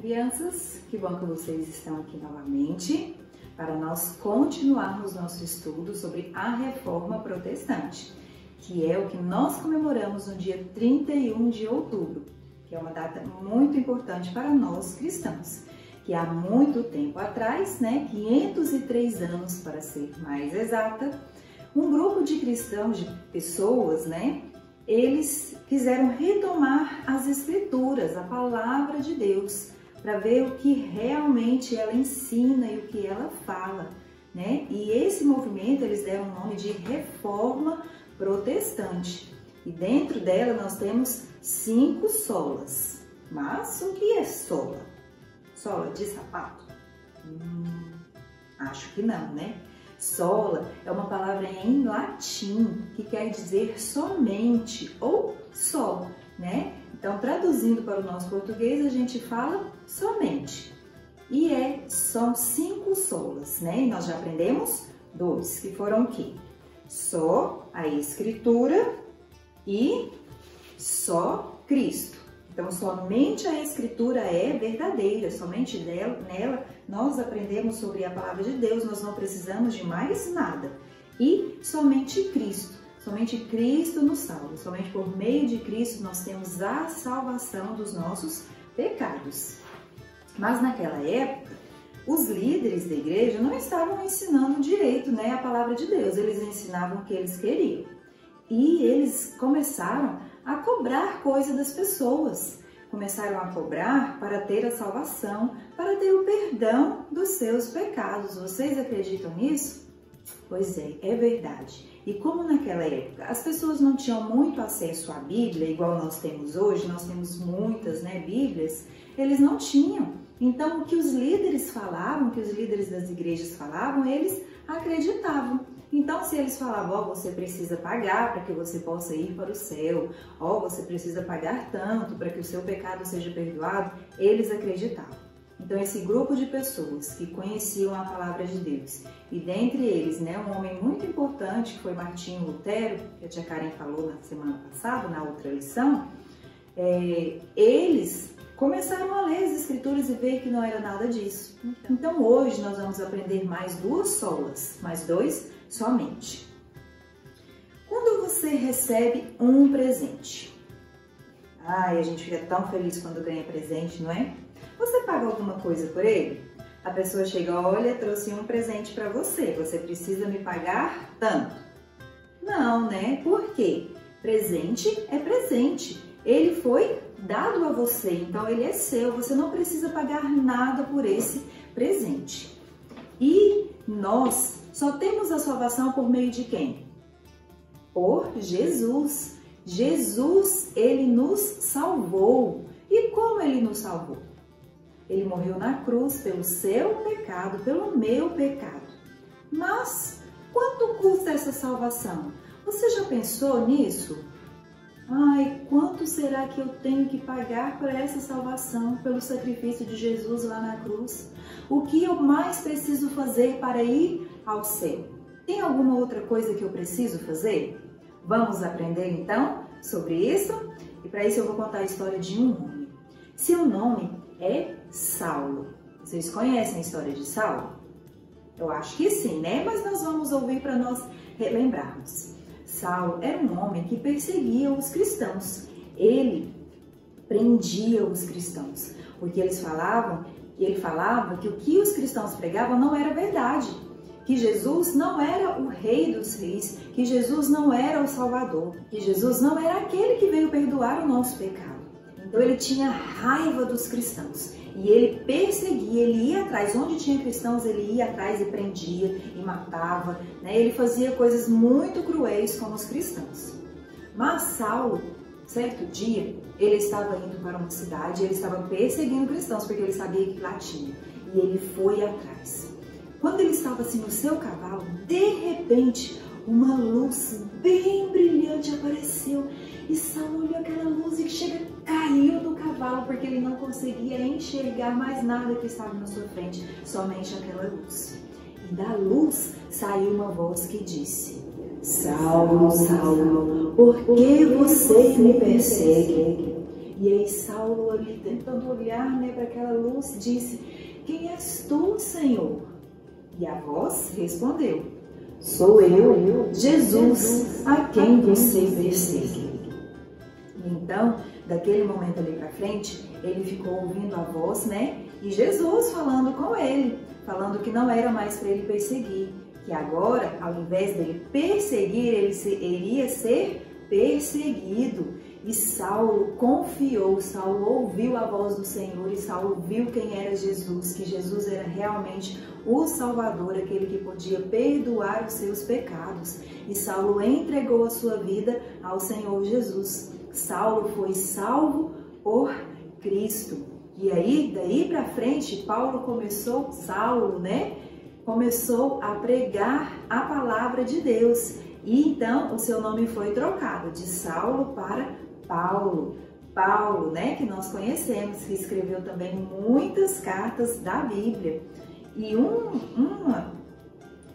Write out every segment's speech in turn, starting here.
Crianças, que bom que vocês estão aqui novamente para nós continuarmos nosso estudo sobre a Reforma Protestante, que é o que nós comemoramos no dia 31 de outubro, que é uma data muito importante para nós cristãos, que há muito tempo atrás, 503 anos para ser mais exata, um grupo de cristãos, de pessoas, eles quiseram retomar as Escrituras, a Palavra de Deus, para ver o que realmente ela ensina e o que ela fala, E esse movimento eles deram o nome de Reforma Protestante. E dentro dela nós temos 5 solas. Mas o que é sola? Sola de sapato? Acho que não, Sola é uma palavra em latim que quer dizer somente ou só, Então, traduzindo para o nosso português, a gente fala somente. E são 5 solas, E nós já aprendemos 2, que foram o quê? Só a Escritura e só Cristo. Então, somente a Escritura é verdadeira, somente nela nós aprendemos sobre a Palavra de Deus, nós não precisamos de mais nada. E somente Cristo. Somente Cristo nos salva, somente por meio de Cristo nós temos a salvação dos nossos pecados. Mas naquela época, os líderes da igreja não estavam ensinando direito a palavra de Deus, eles ensinavam o que eles queriam. E eles começaram a cobrar coisa das pessoas, começaram a cobrar para ter a salvação, para ter o perdão dos seus pecados. Vocês acreditam nisso? Pois é verdade. E como naquela época as pessoas não tinham muito acesso à Bíblia, igual nós temos hoje, nós temos muitas Bíblias, eles não tinham. Então o que os líderes falavam, o que os líderes das igrejas falavam, eles acreditavam. Então se eles falavam, você precisa pagar para que você possa ir para o céu, você precisa pagar tanto para que o seu pecado seja perdoado, eles acreditavam. Então, esse grupo de pessoas que conheciam a Palavra de Deus, e dentre eles, um homem muito importante, que foi Martinho Lutero, que a tia Karen falou na semana passada, na outra lição, eles começaram a ler as Escrituras e ver que não era nada disso. Então, hoje nós vamos aprender mais 2 solas, mais 2 somente. Quando você recebe um presente, a gente fica tão feliz quando ganha presente, não é? Você paga alguma coisa por ele? A pessoa chega, olha, trouxe um presente para você precisa me pagar tanto. Não, Por quê? Presente é presente. Ele foi dado a você, então ele é seu, você não precisa pagar nada por esse presente. E nós só temos a salvação por meio de quem? Por Jesus. Jesus, ele nos salvou. E como ele nos salvou? Ele morreu na cruz pelo seu pecado, pelo meu pecado. Mas quanto custa essa salvação? Você já pensou nisso? Quanto será que eu tenho que pagar por essa salvação, pelo sacrifício de Jesus lá na cruz? O que eu mais preciso fazer para ir ao céu? Tem alguma outra coisa que eu preciso fazer? Vamos aprender então sobre isso? E para isso eu vou contar a história de um homem. Seu nome é Saulo. Vocês conhecem a história de Saulo? Eu acho que sim, Mas nós vamos ouvir para nós relembrarmos. Saulo era um homem que perseguia os cristãos. Ele prendia os cristãos, porque ele falava que o que os cristãos pregavam não era verdade, que Jesus não era o Rei dos Reis, que Jesus não era o Salvador, que Jesus não era aquele que veio perdoar o nosso pecado. Então ele tinha raiva dos cristãos e ele perseguia, ele ia atrás, onde tinha cristãos ele ia atrás e prendia e matava, Ele fazia coisas muito cruéis com os cristãos. Mas Saulo, certo dia, ele estava indo para uma cidade, ele estava perseguindo cristãos porque ele sabia que lá tinha, e ele foi atrás. Quando ele estava assim no seu cavalo, de repente uma luz bem brilhante apareceu e Saulo olhou aquela luz e caiu do cavalo porque ele não conseguia enxergar mais nada que estava na sua frente, somente aquela luz. E da luz saiu uma voz que disse: Saulo, Saulo, por que você me persegue? E aí Saulo ali tentando olhar, né, para aquela luz, disse: quem és tu, Senhor? E a voz respondeu: sou eu, Jesus, a quem você persegue. Então, daquele momento ali para frente, ele ficou ouvindo a voz, né? E Jesus falando com ele, falando que não era mais para ele perseguir, que agora, ao invés dele perseguir, ele iria ser perseguido. E Saulo confiou, Saulo ouviu a voz do Senhor e Saulo viu quem era Jesus, que Jesus era realmente o Salvador, aquele que podia perdoar os seus pecados. E Saulo entregou a sua vida ao Senhor Jesus. Saulo foi salvo por Cristo. E aí, daí para frente, Saulo, né? Começou a pregar a palavra de Deus. E então o seu nome foi trocado de Saulo para Paulo. Paulo, né, que nós conhecemos, que escreveu também muitas cartas da Bíblia. E uma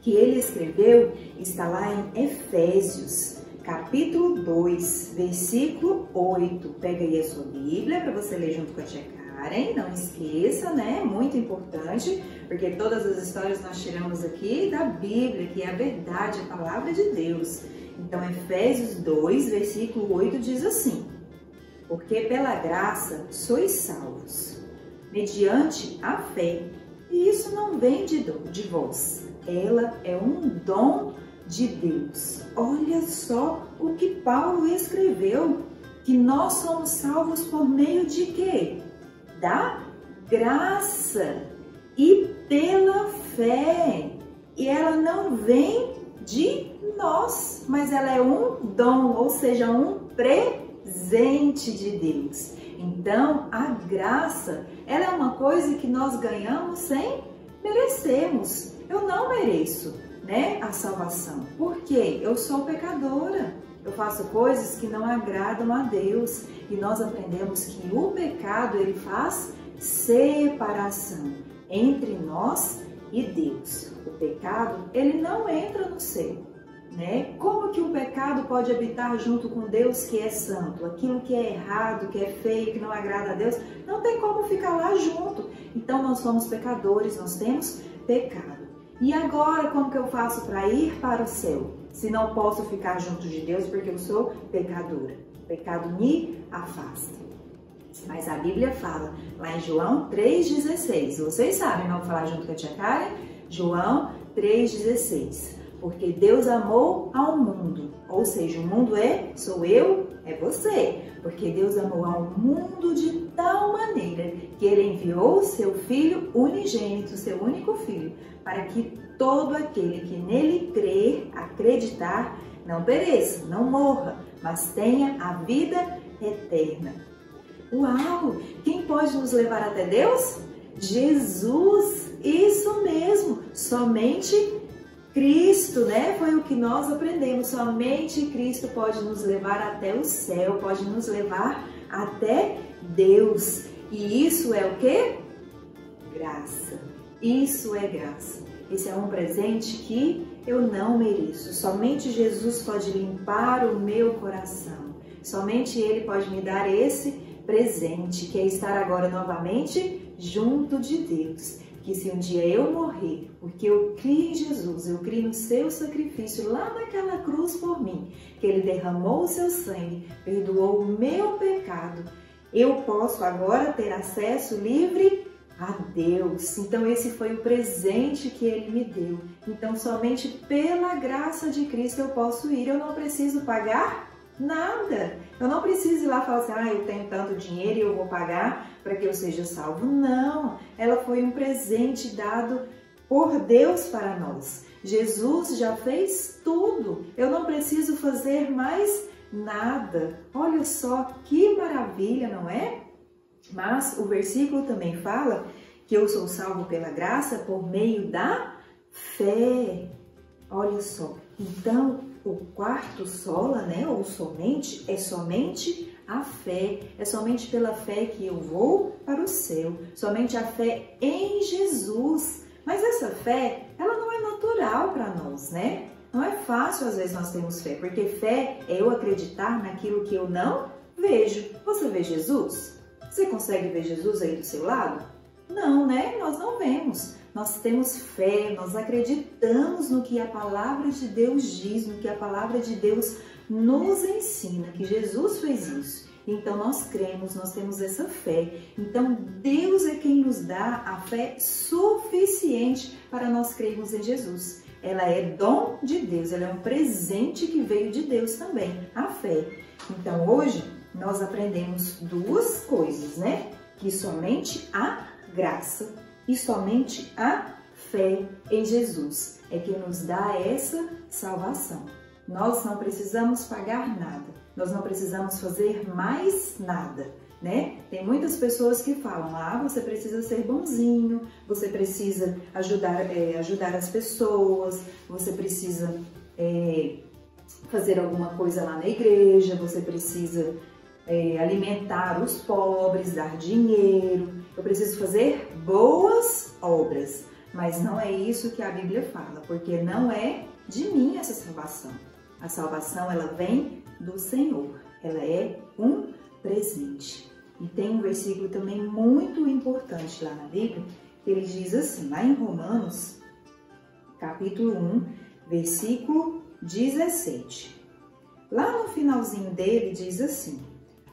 que ele escreveu está lá em Efésios, capítulo 2, versículo 8. Pega aí a sua Bíblia para você ler junto com a tia Karen, não esqueça, né? Muito importante, porque todas as histórias nós tiramos aqui da Bíblia, que é a verdade, a palavra de Deus. Então, Efésios 2, versículo 8 diz assim: porque pela graça sois salvos, mediante a fé, e isso não vem de vós, ela é um dom de Deus. Olha só o que Paulo escreveu, que nós somos salvos por meio de quê? Da graça e pela fé. E ela não vem de nós, mas ela é um dom, ou seja, um presente de Deus. Então, a graça, ela é uma coisa que nós ganhamos sem merecermos. Eu não mereço, né, a salvação. Por quê? Eu sou pecadora. Eu faço coisas que não agradam a Deus. E nós aprendemos que o pecado, ele faz separação entre nós e Deus. O pecado, ele não entra no céu, né? Como que o pecado pode habitar junto com Deus que é santo? Aquilo que é errado, que é feio, que não agrada a Deus, não tem como ficar lá junto. Então nós somos pecadores, nós temos pecado. E agora como que eu faço para ir para o céu? Se não posso ficar junto de Deus porque eu sou pecadora. O pecado me afasta. Mas a Bíblia fala lá em João 3,16. Vocês sabem, não vou falar junto com a tia Karen? João 3,16. Porque Deus amou ao mundo. Ou seja, o mundo sou eu, é você. Porque Deus amou ao mundo de tal maneira que Ele enviou o seu Filho unigênito, seu único Filho, para que todo aquele que nele crer, acreditar, não pereça, não morra, mas tenha a vida eterna. Uau! Quem pode nos levar até Deus? Jesus! Isso mesmo! Somente Cristo, né? Foi o que nós aprendemos. Somente Cristo pode nos levar até o céu, pode nos levar até Deus. E isso é o quê? Graça. Isso é graça. Esse é um presente que eu não mereço. Somente Jesus pode limpar o meu coração. Somente Ele pode me dar esse presente, que é estar agora novamente junto de Deus. Que se um dia eu morrer, porque eu criei em Jesus, eu criei no seu sacrifício lá naquela cruz por mim, que Ele derramou o seu sangue, perdoou o meu pecado, eu posso agora ter acesso livre a Deus. Então esse foi o presente que Ele me deu. Então somente pela graça de Cristo eu posso ir, eu não preciso pagar nada. Eu não preciso ir lá e falar assim, eu tenho tanto dinheiro e eu vou pagar para que eu seja salvo. Não, ela foi um presente dado por Deus para nós. Jesus já fez tudo. Eu não preciso fazer mais nada. Olha só que maravilha, não é? Mas o versículo também fala que eu sou salvo pela graça por meio da fé. Olha só. Então, o quarto sola, né, ou somente, é somente a fé. É somente pela fé que eu vou para o céu. Somente a fé em Jesus. Mas essa fé, ela não é natural para nós, né? Não é fácil, às vezes, nós termos fé. Porque fé é eu acreditar naquilo que eu não Vejo. Você vê Jesus? Você consegue ver Jesus aí do seu lado? Não, né? Nós não vemos. Nós temos fé, nós acreditamos no que a palavra de Deus diz, no que a palavra de Deus nos ensina, que Jesus fez isso. Então nós cremos, nós temos essa fé. Então Deus é quem nos dá a fé suficiente para nós crermos em Jesus. Ela é dom de Deus, ela é um presente que veio de Deus também, a fé. Então hoje nós aprendemos duas coisas, né? Que somente a graça e somente a fé em Jesus é que nos dá essa salvação. Nós não precisamos pagar nada, nós não precisamos fazer mais nada, né? Tem muitas pessoas que falam, você precisa ser bonzinho, você precisa ajudar as pessoas, você precisa fazer alguma coisa lá na igreja, você precisa alimentar os pobres, dar dinheiro, eu preciso fazer boas obras. Mas não é isso que a Bíblia fala, porque não é de mim essa salvação. A salvação, ela vem do Senhor, ela é um presente. E tem um versículo também muito importante lá na Bíblia, que ele diz assim, lá em Romanos, capítulo 1, versículo 17. Lá no finalzinho dele diz assim,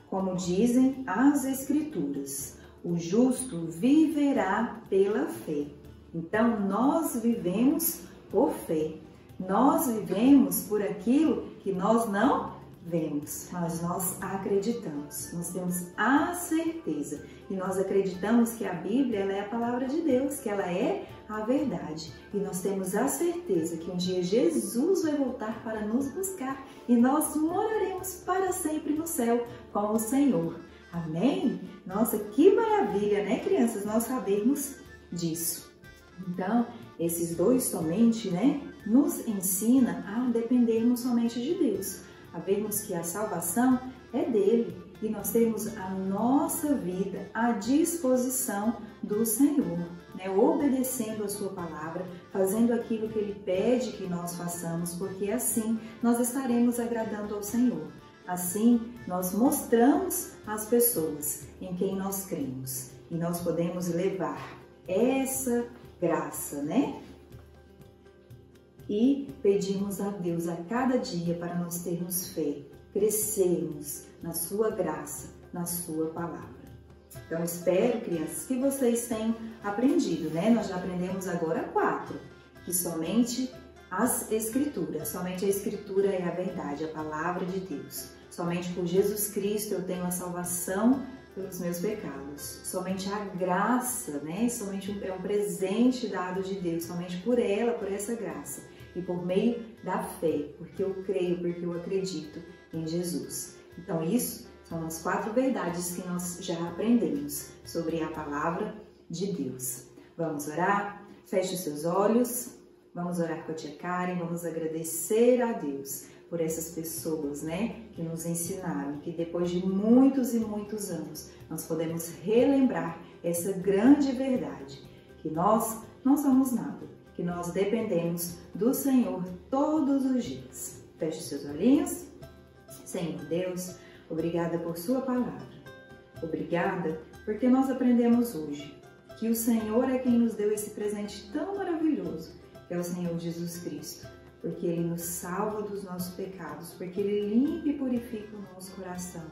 como dizem as Escrituras, o justo viverá pela fé. Então, nós vivemos por fé. Nós vivemos por aquilo que nós não vemos, mas nós acreditamos. Nós temos a certeza. E nós acreditamos que a Bíblia ela é a palavra de Deus, que ela é a verdade. E nós temos a certeza que um dia Jesus vai voltar para nos buscar e nós moraremos para sempre no céu com o Senhor. Amém? Nossa, que maravilha, né, crianças, nós sabermos disso. Então, esses dois somente, né, nos ensina a dependermos somente de Deus, a vermos que a salvação é dele e nós temos a nossa vida à disposição do Senhor, né, obedecendo a sua palavra, fazendo aquilo que ele pede que nós façamos, porque assim nós estaremos agradando ao Senhor. Assim, nós mostramos às pessoas em quem nós cremos e nós podemos levar essa graça, né? E pedimos a Deus a cada dia para nós termos fé, crescermos na sua graça, na sua palavra. Então, espero, crianças, que vocês tenham aprendido, né? Nós já aprendemos agora 4, que somente as Escrituras, somente a Escritura é a verdade, a palavra de Deus. Somente por Jesus Cristo eu tenho a salvação pelos meus pecados. Somente a graça, né? Somente é um presente dado de Deus, somente por ela, por essa graça. E por meio da fé, porque eu creio, porque eu acredito em Jesus. Então isso são as 4 verdades que nós já aprendemos sobre a palavra de Deus. Vamos orar? Feche os seus olhos. Vamos orar com a tia Karen, vamos agradecer a Deus por essas pessoas, né, que nos ensinaram, que depois de muitos e muitos anos, nós podemos relembrar essa grande verdade, que nós não somos nada, que nós dependemos do Senhor todos os dias. Feche seus olhinhos. Senhor Deus, obrigada por sua palavra. Obrigada porque nós aprendemos hoje que o Senhor é quem nos deu esse presente tão maravilhoso, que é o Senhor Jesus Cristo, porque Ele nos salva dos nossos pecados, porque Ele limpa e purifica o nosso coração.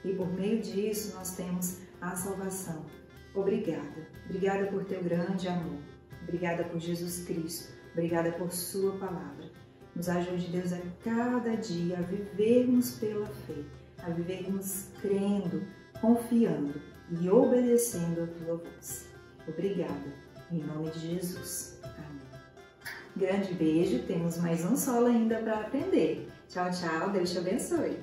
E por meio disso nós temos a salvação. Obrigada. Obrigada por teu grande amor. Obrigada por Jesus Cristo. Obrigada por sua palavra. Nos ajude, Deus, a cada dia a vivermos pela fé, a vivermos crendo, confiando e obedecendo a tua voz. Obrigada. Em nome de Jesus. Amém. Grande beijo, temos mais um solo ainda para aprender. Tchau, tchau, Deus te abençoe.